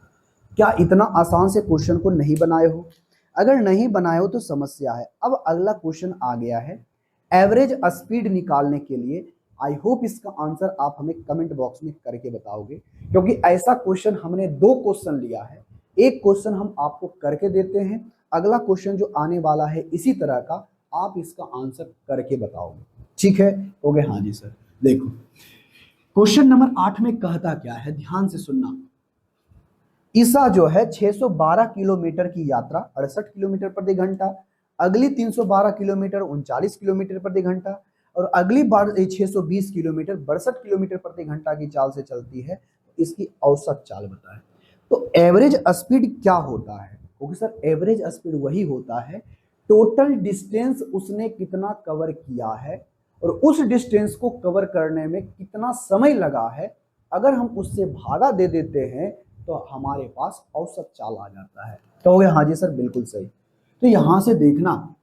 क्या इतना आसान से क्वेश्चन को नहीं बनाए हो? अगर नहीं बनाए हो तो समस्या है। अब अगला क्वेश्चन आ गया है एवरेज स्पीड निकालने के लिए। आई होप इसका आंसर आप हमें कमेंट बॉक्स में करके बताओगे, क्योंकि ऐसा क्वेश्चन हमने 2 क्वेश्चन लिया है। एक क्वेश्चन हम आपको करके देते हैं, अगला क्वेश्चन जो आने वाला है इसी तरह का, आप इसका आंसर करके बताओगे। ठीक है? हो गए? हाँ जी सर। देखो क्वेश्चन नंबर 8 में कहता क्या है, ध्यान से सुनना। ईसा जो है 612 किलोमीटर की यात्रा 68 किलोमीटर प्रति घंटा, अगली 312 किलोमीटर 39 किलोमीटर प्रति घंटा, और अगली बार 620 किलोमीटर 62 किलोमीटर प्रति घंटा की चाल से चलती है। तो इसकी औसत चाल बताएं। तो एवरेज स्पीड क्या होता है? क्योंकि सर एवरेज स्पीड वही होता है टोटल डिस्टेंस उसने कितना कवर किया है और उस डिस्टेंस को कवर करने में कितना समय लगा है, अगर हम उससे भागा दे देते हैं तो हमारे पास औसत चाल आ जाता है। कहोगे हाँ जी सर, बिल्कुल सही। तो यहां से देखना,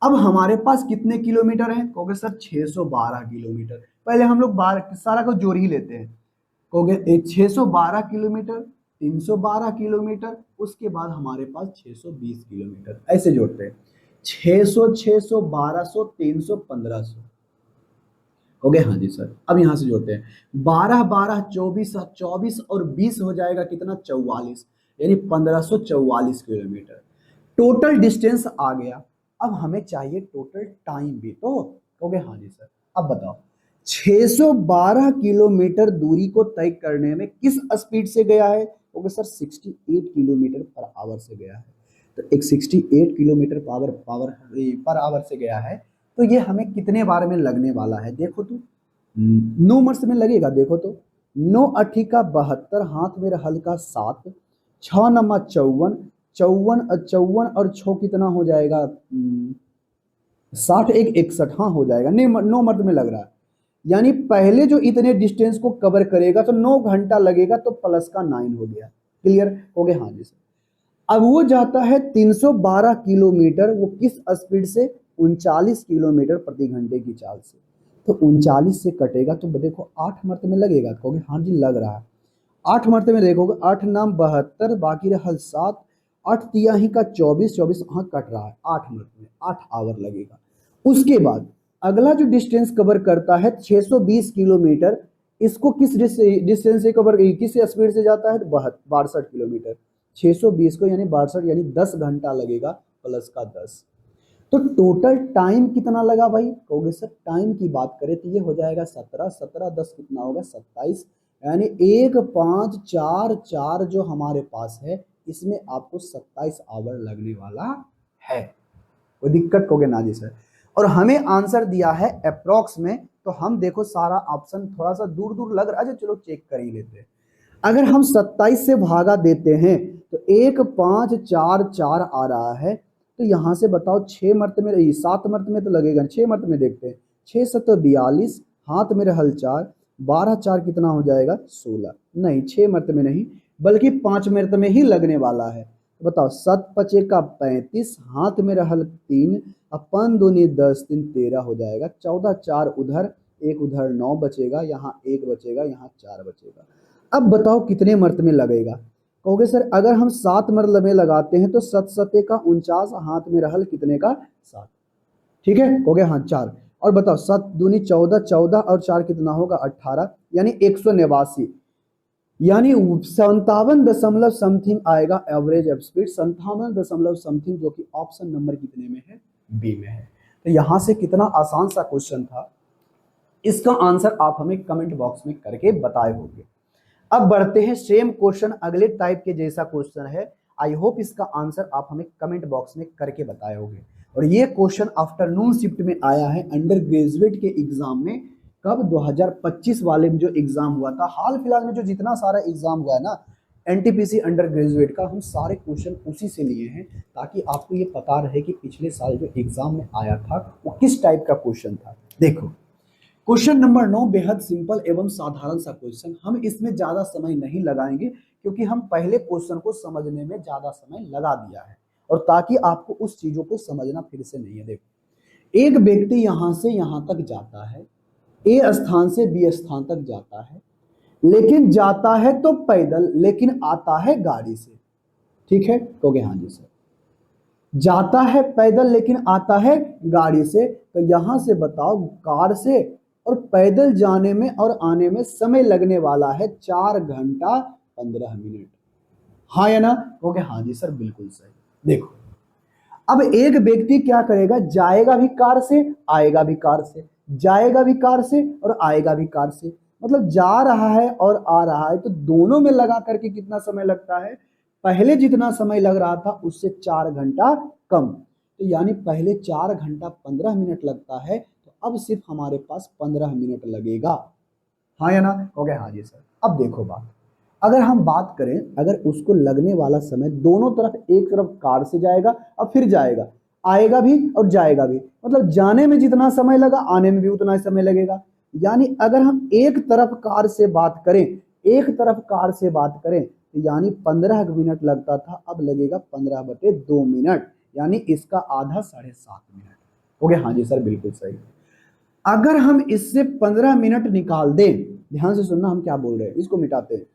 अब हमारे पास कितने किलोमीटर है? कहोगे सर 612 किलोमीटर। पहले हम लोग सारा को जोड़ ही लेते हैं। कहोगे 612 किलोमीटर, 312 किलोमीटर, उसके बाद हमारे पास 620 किलोमीटर, ऐसे जोड़ते हैं। 600, 600, 1200, 300, 1500। हो गए? हाँ जी सर। अब यहां से जोड़ते हैं, 12 12 24, 24 और 20 हो जाएगा कितना? 44, यानी 1544 किलोमीटर टोटल डिस्टेंस आ गया। अब हमें चाहिए टोटल टाइम भी, तो कहोगे हाँ जी सर। अब बताओ 612 किलोमीटर दूरी को तय करने में किस स्पीड से गया है? कहोगे सर 68 किलोमीटर पर आवर से गया है। तो एक 68 kilometre power power per hour से गया है, तो ये हमें कितने बार में लगने वाला है? देखो तो 9 मर्स में लगेगा। देखो तो 9 अठी का 72, हाथ में रहल का 7, 6 नमा 54, 54 और 6 कितना हो जाएगा? 60 एक 61, हाँ हो जाएगा। 9 मर्द में लग रहा है, यानी पहले जो इतने डिस्टेंस को कवर करेगा तो 9 घंटा लगेगा, तो प्लस का 9 हो गया। क्लियर हो गया? हाँ जी सर। अब वो जाता है 312 किलोमीटर, वो किस स्पीड से? 39 किलोमीटर प्रति घंटे की चाल से। तो 39 से कटेगा तो देखो 8 मर्त में लगेगा। कहोगे हाँ जी लग रहा है। 8 मर्त में देखोगे, 8 नाम 72, बाकी रहल 7, 8 तियाही का 24, 24 हाँ कट रहा है। 8 मर्त में 8 आवर लगेगा। उसके बाद अगला जो डिस्टेंस कवर करता है 620 किलोमीटर, इसको किस डिस्टेंस से कवर, किस स्पीड से जाता है? 62 किलोमीटर। 620 को यानी 62 यानी 10 घंटा लगेगा, प्लस का 10। तो टोटल टाइम कितना लगा भाई? कहोगे सर टाइम की बात करें तो ये हो जाएगा 17, 17 10 कितना होगा? 27, यानी 1 5 4 4 जो हमारे पास है, इसमें आपको 27 आवर लगने वाला है। कोई दिक्कत? कहोगे ना जी सर। और हमें आंसर दिया है अप्रोक्स में, तो हम देखो सारा ऑप्शन थोड़ा सा दूर दूर लग रहा है, चलो चेक कर ही लेते हैं। अगर हम 27 से भागा देते हैं तो 1 5 4 4 आ रहा है, तो यहां से बताओ 6 मर्त में, 7 मर्त में तो लगेगा, 6 मर्त में देखते हैं। 6 7 42, हाथ में रहल 4, 12 4 कितना हो जाएगा? 16। नहीं 6 मर्त में नहीं, बल्कि 5 मर्त में ही लगने वाला है। तो बताओ 7 5 का 35, हाथ में रहल 3, अपन दूनी 10 3 13 हो जाएगा। 14 4 उधर, एक उधर 9 बचेगा, यहाँ 1 बचेगा, यहाँ 4 बचेगा। अब बताओ कितने मर्त में लगेगा? कहोगे सर अगर हम 7 मर्त में लगाते हैं तो 7 7 का 49, हाथ में रहल कितने का? 7। ठीक है? कहोगे हाँ 4। और बताओ 7 दूनी 14, 14 और 4 कितना होगा? 18, यानी 189, यानी 57 दशमलव समथिंग आएगा एवरेज स्पीड। 57 दशमलव समथिंग, जो कि ऑप्शन नंबर कितने में है? बी में है। तो यहां से कितना आसान सा क्वेश्चन था, इसका आंसर आप हमें कमेंट बॉक्स में करके बताए होंगे। अब बढ़ते हैं सेम क्वेश्चन, अगले टाइप के जैसा क्वेश्चन है। आई होप इसका आंसर आप हमें कमेंट बॉक्स में करके बताए होंगे। और ये क्वेश्चन आफ्टरनून शिफ्ट में आया है अंडर ग्रेजुएट के एग्जाम में। कब? 2025 वाले में जो एग्जाम हुआ था। हाल फिलहाल में जो जितना सारा एग्जाम हुआ है ना एनटीपीसी अंडर ग्रेजुएट का, हम सारे क्वेश्चन उसी से लिए हैं, ताकि आपको ये पता रहे कि पिछले साल जो एग्जाम में आया था वो किस टाइप का क्वेश्चन था। देखो क्वेश्चन नंबर 9 बेहद सिंपल एवं साधारण सा क्वेश्चन, हम इसमें ज्यादा समय नहीं लगाएंगे, क्योंकि हम पहले क्वेश्चन को समझने में ज्यादा समय लगा दिया है, और ताकि आपको उस चीजों को समझना फिर से नहीं है। देखो एक व्यक्ति यहां से यहां तक जाता है, ए स्थान से बी स्थान तक जाता है, लेकिन जाता है तो पैदल, लेकिन आता है गाड़ी से। ठीक है? कहोगे हाँ जी सर। जाता है पैदल लेकिन आता है गाड़ी से, तो यहां से बताओ कार से और पैदल जाने में और आने में समय लगने वाला है 4 घंटा 15 मिनट। हाँ या ना? कहोगे हाँ जी सर बिल्कुल सही। देखो अब एक व्यक्ति क्या करेगा? जाएगा भी कार से, आएगा भी कार से, जाएगा भी कार से और आएगा भी कार से, मतलब जा रहा है और आ रहा है, तो दोनों में लगा करके कितना समय लगता है? पहले जितना समय लग रहा था उससे 4 घंटा कम। तो यानी पहले 4 घंटा 15 मिनट लगता है, तो अब सिर्फ हमारे पास 15 मिनट लगेगा। हाँ या ना? कहोगे हाँ जी सर। अब देखो बात, अगर हम बात करें, अगर उसको लगने वाला समय दोनों तरफ, एक तरफ कार से जाएगा और फिर जाएगा, आएगा भी और जाएगा भी, मतलब जाने में जितना समय लगा आने में भी उतना ही समय लगेगा। यानी अगर हम एक तरफ कार से बात करें, एक तरफ कार से बात करें, तो यानी 15 मिनट लगता था, अब लगेगा 15/2 मिनट, यानी इसका आधा 7.5 मिनट। हो गया? हाँ जी सर बिल्कुल सही। अगर हम इससे 15 मिनट निकाल दें, ध्यान से सुनना हम क्या बोल रहे हैं, इसको मिटाते हैं।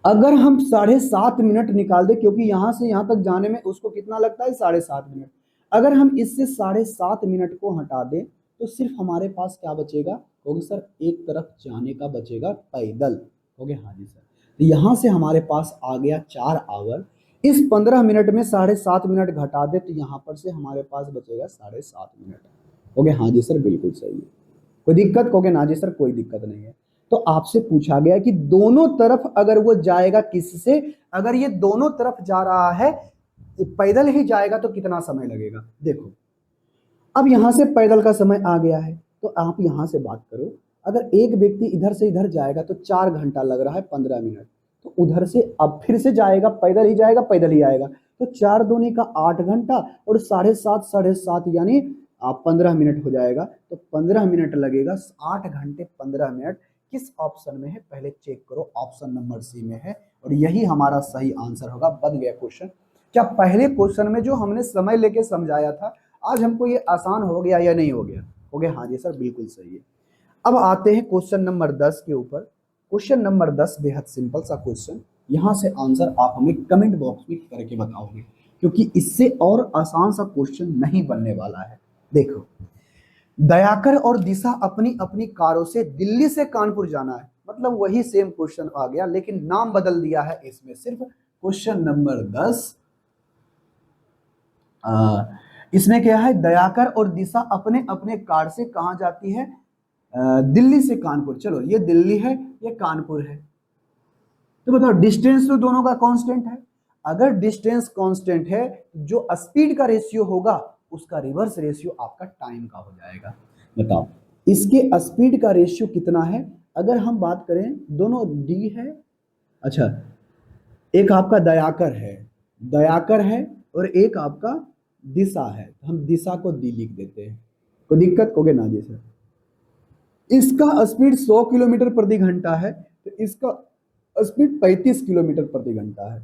अगर हम 7.5 मिनट निकाल दें, क्योंकि यहां से यहां तक जाने में उसको कितना लगता है? 7.5 मिनट। अगर हम इससे 7.5 मिनट को हटा दें, तो सिर्फ हमारे पास क्या बचेगा? होगी सर एक तरफ जाने का बचेगा पैदल। हो गया? हाँ जी सर। तो यहां से हमारे पास आ गया 4 आवर। इस 15 मिनट में 7.5 मिनट घटा दे, तो यहां पर से हमारे पास बचेगा 7.5 मिनट। कहोगे हाँ जी सर बिल्कुल सही है। कोई दिक्कत? कहोगे ना जी सर कोई दिक्कत नहीं है। तो आपसे पूछा गया कि दोनों तरफ अगर वो जाएगा किससे, अगर ये दोनों तरफ जा रहा है पैदल ही जाएगा तो कितना समय लगेगा। देखो अब यहां से पैदल का समय आ गया है, तो आप यहां से बात करो, अगर एक व्यक्ति इधर से इधर जाएगा तो 4 घंटा लग रहा है 15 मिनट, तो उधर से अब फिर से जाएगा पैदल ही जाएगा, पैदल ही आएगा, तो 4 दूनी का 8 घंटा और 7.5 यानी आप 15 मिनट हो जाएगा, तो 15 मिनट लगेगा। 8 घंटे 15 मिनट किस ऑप्शन में है पहले चेक करो, ऑप्शन नंबर सी में है और यही हमारा सही आंसर होगा। बन गया क्वेश्चन। क्या पहले क्वेश्चन में जो हमने समय लेके समझाया था आज हमको ये आसान हो गया या नहीं हो गया? हो गया हाँ जी सर बिल्कुल सही है। अब आते हैं क्वेश्चन नंबर 10 के ऊपर। क्वेश्चन नंबर 10 बेहद सिंपल सा क्वेश्चन, यहां से आंसर आप हमें कमेंट बॉक्स में करके बताओगे क्योंकि इससे और आसान सा क्वेश्चन नहीं बनने वाला है। देखो दयाकर और दिशा अपनी अपनी कारों से दिल्ली से कानपुर जाना है, मतलब वही सेम क्वेश्चन आ गया लेकिन नाम बदल दिया है इसमें सिर्फ। क्वेश्चन नंबर 10 इसमें क्या है, दयाकर और दिशा अपने अपने कार से कहां जाती है, दिल्ली से कानपुर। चलो ये दिल्ली है ये कानपुर है, तो बताओ डिस्टेंस तो दोनों का कांस्टेंट है। अगर डिस्टेंस कांस्टेंट है जो स्पीड का रेशियो होगा उसका रिवर्स रेशियो आपका टाइम का हो जाएगा। बताओ इसके स्पीड का रेशियो कितना है, अगर हम बात करें दोनों डी है, अच्छा एक आपका दयाकर है और एक आपका दिशा है, तो हम दिशा को दी लिख देते हैं। कोई दिक्कत? कहोगे ना जी सर। इसका स्पीड 100 किलोमीटर प्रति घंटा है तो इसका स्पीड 35 किलोमीटर प्रति घंटा है।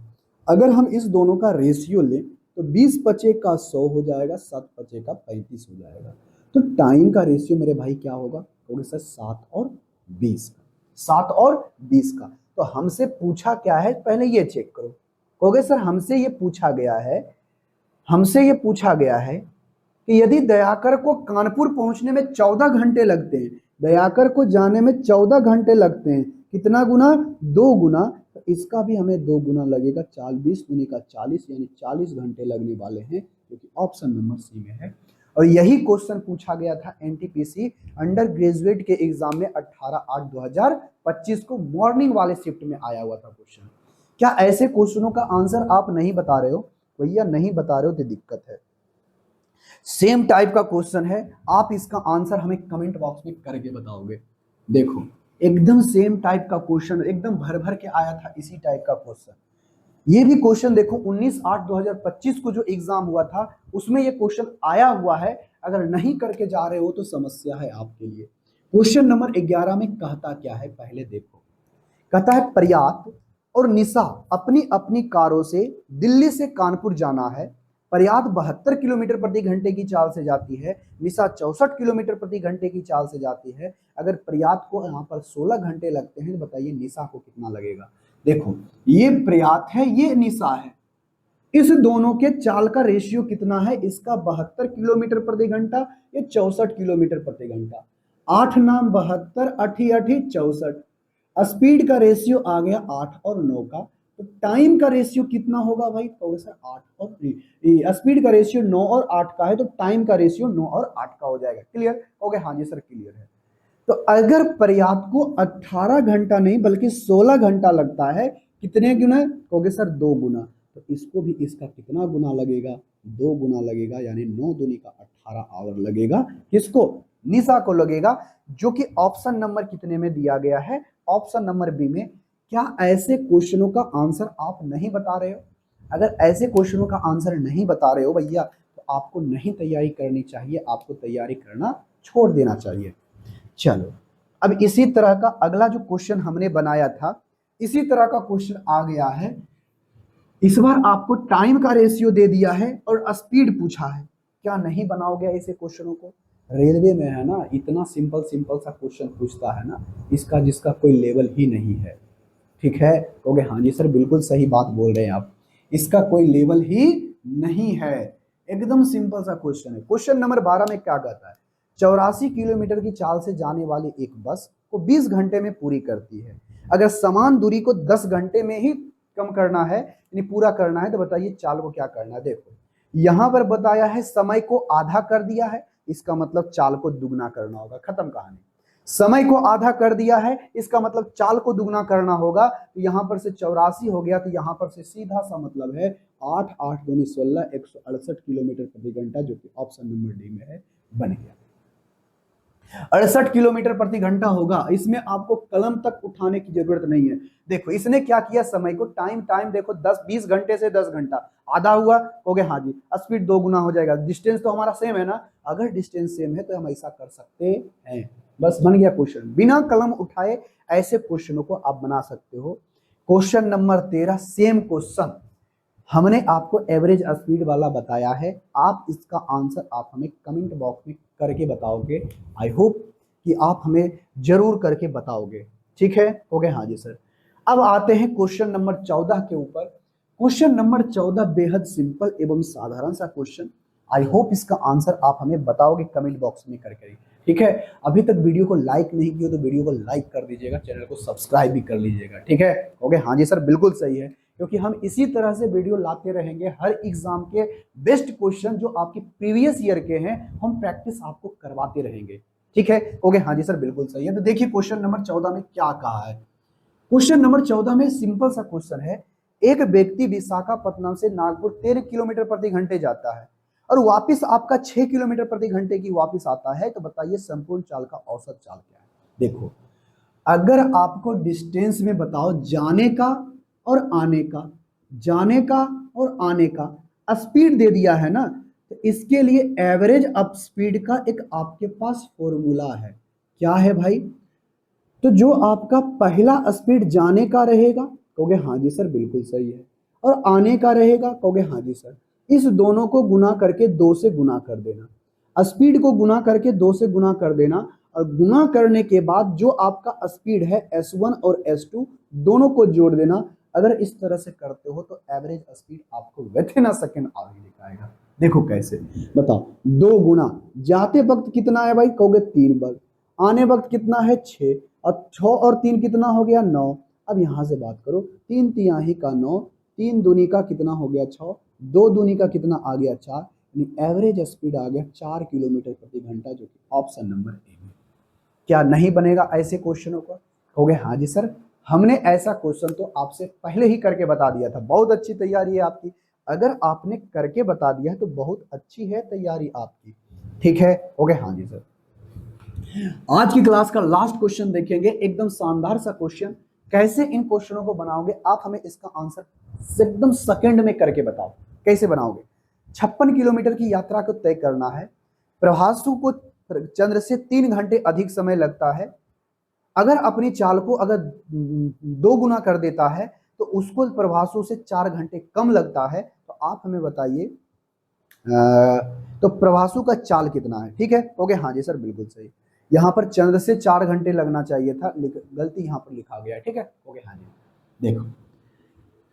अगर हम इस दोनों का रेशियो लें तो 20 का 100 हो जाएगा, 7 का 35 हो जाएगा। तो टाइम का रेशियो मेरे भाई क्या होगा? कहोगे सर 7 और 20 का, 7 और 20 का। तो हमसे पूछा क्या है पहले ये चेक करो। कहोगे सर हमसे ये पूछा गया है कि यदि दयाकर को कानपुर पहुंचने में 14 घंटे लगते हैं, दयाकर को जाने में 14 घंटे लगते हैं, कितना गुना? 2 गुना, तो इसका भी हमें 2 गुना लगेगा। 20 दूनी का 40 यानी 40 घंटे लगने वाले हैं, क्योंकि ऑप्शन नंबर सी में है। और यही क्वेश्चन पूछा गया था एनटीपीसी अंडर ग्रेजुएट के एग्जाम में 18/8/2025 को मॉर्निंग वाले शिफ्ट में आया हुआ था क्वेश्चन। क्या ऐसे क्वेश्चनों का आंसर आप नहीं बता रहे हो? भैया नहीं बता रहे हो तो दिक्कत है। सेम टाइप का क्वेश्चन है, आप इसका आंसर हमें कमेंट बॉक्स में करके बताओगे। देखो एकदम सेम टाइप का क्वेश्चन, एकदम भर भर के आया था इसी टाइप का क्वेश्चन। ये भी क्वेश्चन देखो 19/8/2025 को जो एग्जाम हुआ था उसमें ये क्वेश्चन आया हुआ है। अगर नहीं करके जा रहे हो तो समस्या है आपके लिए। क्वेश्चन नंबर 11 में कहता क्या है पहले देखो। कहता है प्रयात और निशा अपनी अपनी कारों से दिल्ली से कानपुर जाना है। प्रयात 72 किलोमीटर प्रति घंटे की चाल से जाती है, निशा 64 किलोमीटर प्रति घंटे की चाल से जाती है। अगर प्रयात को यहाँ पर 16 घंटे लगते हैं तो बताइए निशा को कितना लगेगा। देखो ये प्रयात है ये निशा है, इस दोनों के चाल का रेशियो कितना है, इसका 72 किलोमीटर प्रति घंटा, ये 64 किलोमीटर प्रति घंटा। 8 नाम 72, 8 8 64। स्पीड का रेशियो आ गया 8 और 9 का, तो टाइम का रेशियो कितना होगा भाई? तो सर 8 और स्पीड का रेशियो 9 और 8 का है, तो टाइम का रेशियो 9 और 8 का हो जाएगा। क्लियर हो गया? हाँ जी सर क्लियर है। तो अगर प्रयात को 18 घंटा नहीं बल्कि 16 घंटा लगता है, कितने गुना? कहोगे सर 2 गुना, तो इसको भी इसका कितना गुना लगेगा? 2 गुना लगेगा, यानी 9 दूनी का 18 आवर लगेगा। किसको? निशा को लगेगा, जो कि ऑप्शन नंबर कितने में दिया गया है? ऑप्शन नंबर बी में। क्या ऐसे क्वेश्चनों का आंसर आप नहीं बता रहे हो? अगर ऐसे क्वेश्चनों का आंसर नहीं बता रहे हो भैया तो आपको नहीं तैयारी करनी चाहिए, आपको तैयारी करना छोड़ देना चाहिए। चलो अब इसी तरह का अगला जो क्वेश्चन हमने बनाया था, इसी तरह का क्वेश्चन आ गया है। इस बार आपको टाइम का रेशियो दे दिया है और स्पीड पूछा है। क्या नहीं बनाओगे ऐसे क्वेश्चनों को? रेलवे में है ना, इतना सिंपल सिंपल सा क्वेश्चन पूछता है ना, इसका जिसका कोई लेवल ही नहीं है। ठीक है? कहोगे हाँ जी सर बिल्कुल सही बात बोल रहे हैं आप, इसका कोई लेवल ही नहीं है। एकदम सिंपल सा क्वेश्चन है। क्वेश्चन नंबर 12 में क्या कहता है? 84 किलोमीटर की चाल से जाने वाली एक बस को 20 घंटे में पूरी करती है। अगर समान दूरी को 10 घंटे में ही कम करना है यानी पूरा करना है, तो बताइए चाल को क्या करना है। देखो यहां पर बताया है समय को आधा कर दिया है, इसका मतलब चाल को दुगना करना होगा, खत्म कहानी। समय को आधा कर दिया है, इसका मतलब चाल को दुगना करना होगा। तो यहां पर से 84 हो गया, तो यहां पर से सीधा सा मतलब है 8 8 दूनी 16, 168 किलोमीटर प्रति घंटा, जो कि ऑप्शन नंबर डी में है, बन गया। 68 किलोमीटर प्रति घंटा होगा। इसमें आपको कलम तक उठाने की जरूरत नहीं है। देखो इसने क्या किया, समय को टाइम देखो 10-20 घंटे से 10 घंटा आधा हुआ, हो गया, हाँ जी, स्पीड 2 गुना हो जाएगा। डिस्टेंस तो हमारा सेम है ना, अगर डिस्टेंस सेम है तो हम ऐसा कर सकते हैं। बस बन गया क्वेश्चन, बिना कलम उठाए ऐसे क्वेश्चनों को आप बना सकते हो। क्वेश्चन नंबर 13 सेम क्वेश्चन, हमने आपको एवरेज स्पीड वाला बताया है। आप इसका आंसर आप हमें कमेंट बॉक्स में करके बताओगे। आई होप कि आप हमें जरूर करके बताओगे, ठीक है, हो गए, हाँ जी सर। अब आते हैं क्वेश्चन नंबर 14 के ऊपर। क्वेश्चन नंबर 14 बेहद सिंपल एवं साधारण सा क्वेश्चन। आई होप इसका आंसर आप हमें बताओगे कमेंट बॉक्स में करके, ठीक है। अभी तक वीडियो को लाइक नहीं किया तो वीडियो को लाइक कर दीजिएगा, चैनल को सब्सक्राइब भी कर लीजिएगा, ठीक है, हो गए, हाँ जी सर, बिल्कुल सही है, क्योंकि हम इसी तरह से वीडियो लाते रहेंगे। हर एग्जाम के बेस्ट क्वेश्चन जो आपकी प्रीवियस ईयर के हैं हम प्रैक्टिस आपको करवाते रहेंगे, ठीक है, हो गए, हाँ जी सर, बिल्कुल सही है। तो देखिए क्वेश्चन नंबर 14 में क्या कहा है। क्वेश्चन नंबर 14 में सिंपल सा क्वेश्चन है, एक व्यक्ति विशाखापट्टनम से नागपुर 13 किलोमीटर प्रति घंटे जाता है और वापस आपका 6 किलोमीटर प्रति घंटे की वापस आता है, तो बताइए संपूर्ण चाल का औसत चाल क्या है। देखो अगर आपको डिस्टेंस में बताओ जाने का और आने का, जाने का और आने का स्पीड दे दिया है ना, तो इसके लिए एवरेज अप स्पीड का एक आपके पास फॉर्मूला है। क्या है भाई, तो जो आपका पहला स्पीड जाने का रहेगा, कहोगे हाँ जी सर बिल्कुल सही है, और आने का रहेगा, कहोगे हाँ जी सर, इस दोनों को गुना करके 2 से गुना कर देना, स्पीड को गुना करके 2 से गुना कर देना, और गुना करने के बाद जो आपका स्पीड है S1 और S2 दोनों को जोड़ देना। अगर इस तरह से करते हो तो एवरेज स्पीड आपको विथिन अ सेकेंड आगे दिखाएगा। देखो कैसे, बताओ, 2 गुना, जाते वक्त कितना है भाई, कहोगे 3 वक्त, आने वक्त कितना है 6, और 6 और 3 कितना हो गया 9। अब यहां से बात करो, 3 तिहाई का 9, 3 दूनी का कितना हो गया 6, 2 दूनी का कितना आ गया 4, एवरेज स्पीड आ गया 4 किलोमीटर प्रति घंटा, जो कि ऑप्शन नंबर ए में। क्या नहीं बनेगा ऐसे क्वेश्चनों को, कहोगे हाँ जी सर, हमने ऐसा क्वेश्चन तो आपसे पहले ही करके बता दिया था। बहुत अच्छी तैयारी है आपकी, अगर आपने करके बता दिया है तो बहुत अच्छी है तैयारी आपकी, ठीक है, हो गए, हाँ जी सर। आज की क्लास का लास्ट क्वेश्चन देखेंगे, एकदम शानदार सा क्वेश्चन। कैसे इन क्वेश्चनों को बनाओगे आप हमें इसका आंसर एकदम सेकंड में करके बताओ, कैसे बनाओगे। 56 किलोमीटर की यात्रा को तय करना है, प्रभासु को चंद्र से 3 घंटे अधिक समय लगता है, अगर अपनी चाल को अगर 2 गुना कर देता है तो उसको प्रभासु से 4 घंटे कम लगता है, तो आप हमें बताइए तो प्रभासु का चाल कितना है, ठीक है, हो गया, हाँ जी सर बिल्कुल सही। यहाँ पर चंद्र से 4 घंटे लगना चाहिए था, गलती यहाँ पर लिखा गया है, ठीक है, हो गया, हाँ जी। देखो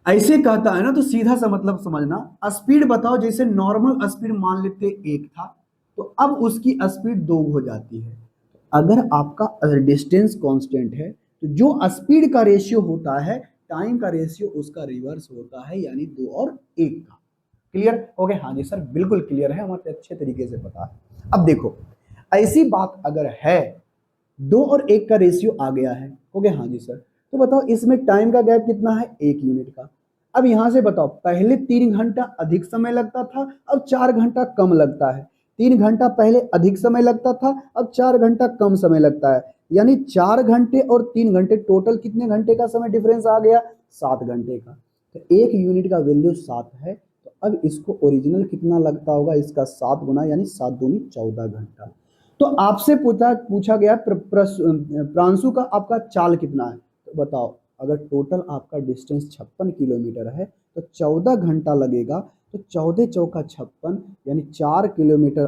ऐसे कहता है ना तो सीधा सा मतलब समझना, स्पीड बताओ, जैसे नॉर्मल स्पीड मान लेते 1 था तो अब उसकी स्पीड 2 हो जाती है। अगर आपका डिस्टेंस कांस्टेंट है तो जो स्पीड का रेशियो होता है टाइम का रेशियो उसका रिवर्स होता है, यानी 2 और 1 का। क्लियर हो गया, हाँ जी सर बिल्कुल क्लियर है, हमारे अच्छे तरीके से पता है। अब देखो ऐसी बात अगर है 2 और 1 का रेशियो आ गया है, हो गया, हाँ जी सर, तो बताओ इसमें टाइम का गैप कितना है 1 यूनिट का। अब यहां से बताओ, पहले 3 घंटा अधिक समय लगता था, अब 4 घंटा कम लगता है। 3 घंटा पहले अधिक समय लगता था, अब 4 घंटा कम समय लगता है, यानी 4 घंटे और 3 घंटे टोटल कितने घंटे का समय डिफरेंस आ गया, 7 घंटे का। तो 1 यूनिट का वैल्यू 7 है, तो अब इसको ओरिजिनल कितना लगता होगा, इसका 7 गुना, यानी 7 दूनी 14 घंटा। तो आपसे पूछा गया प्रांशु का आपका चाल कितना है, तो बताओ अगर टोटल आपका डिस्टेंस 56 किलोमीटर है तो 14 घंटा लगेगा, तो 14 चौका 56, यानी 4 किलोमीटर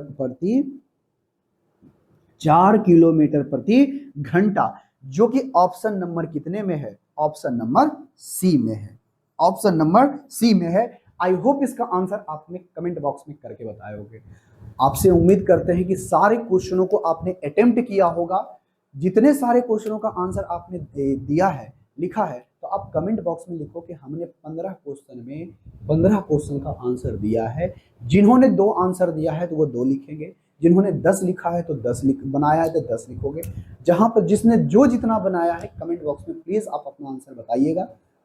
प्रति घंटा, जो कि ऑप्शन नंबर कितने में है, ऑप्शन नंबर सी में है, ऑप्शन नंबर सी में है। आई होप इसका आंसर आपने कमेंट बॉक्स में करके बताए होंगे। आपसे उम्मीद करते हैं कि सारे क्वेश्चनों को आपने अटेम्प्ट किया होगा। जितने सारे क्वेश्चनों का आंसर आपने दिया है, लिखा है, तो आप कमेंट बॉक्स में लिखो कि हमने 15 क्वेश्चन में 15 क्वेश्चन का आंसर दिया है। जिन्होंने 2 आंसर दिया है तो वो 2 लिखेंगे, जिन्होंने 10 लिखा है तो 10 बनाया है तो 10 लिखोगे। जहां पर जिसने जो जितना बनाया है कमेंट बॉक्स में प्लीज आप अपना आंसर बताइएगा,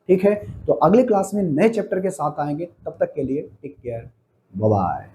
ठीक है। तो अगले क्लास में नए चैप्टर के साथ आएंगे, तब तक के लिए टेक केयर, बाय बाय।